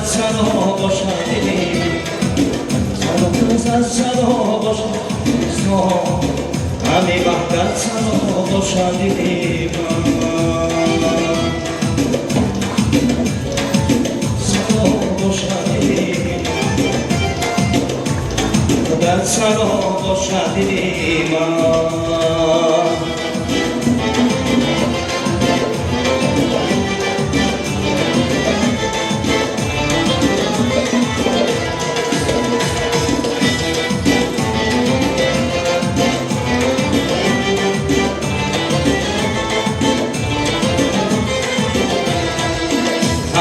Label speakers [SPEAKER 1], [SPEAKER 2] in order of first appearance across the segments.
[SPEAKER 1] سرا باشد سرا باشد همه وحدت سرا باشد سرا باشد وحدت سرا باشد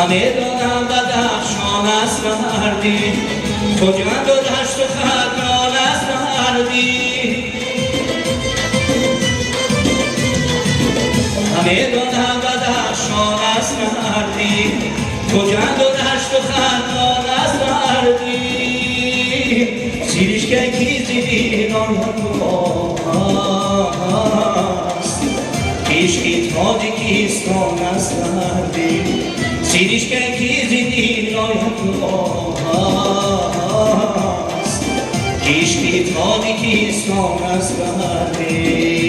[SPEAKER 1] همه دادم و درشان است مردی خجمند و دشت و خدران است مردی همه دادم و درشان است مردی خجمند و دشت و خدران است مردی سیریش که کیزی ناید است عشقی تاجیکستان است مردی سیریش که کیزی ناید است عشقی تاجیکستان است مردی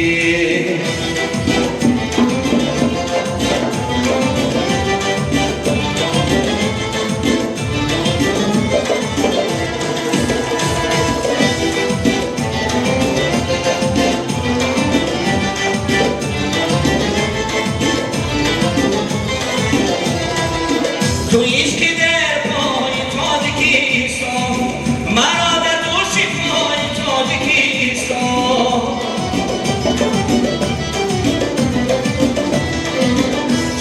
[SPEAKER 1] تو عشقی در پای تاجیکستان مرا در دوش پای تاجیکستان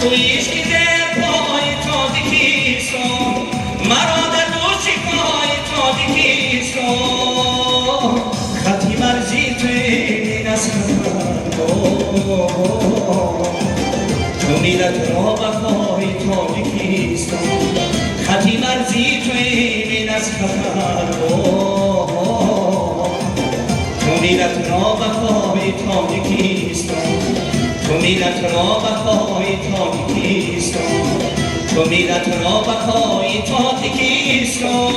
[SPEAKER 1] تو عشقی در پای تاجیکستان مرا در دوش پای تاجیکستان خطی مرزی توی نسخن تو ملت را بخوای تاجیکستان خطی مرزی توی من از خطر تو ملت را بخوای تاجیکستان تو ملت را بخوای تاجیکستان تو ملت را بخوای تاجیکستان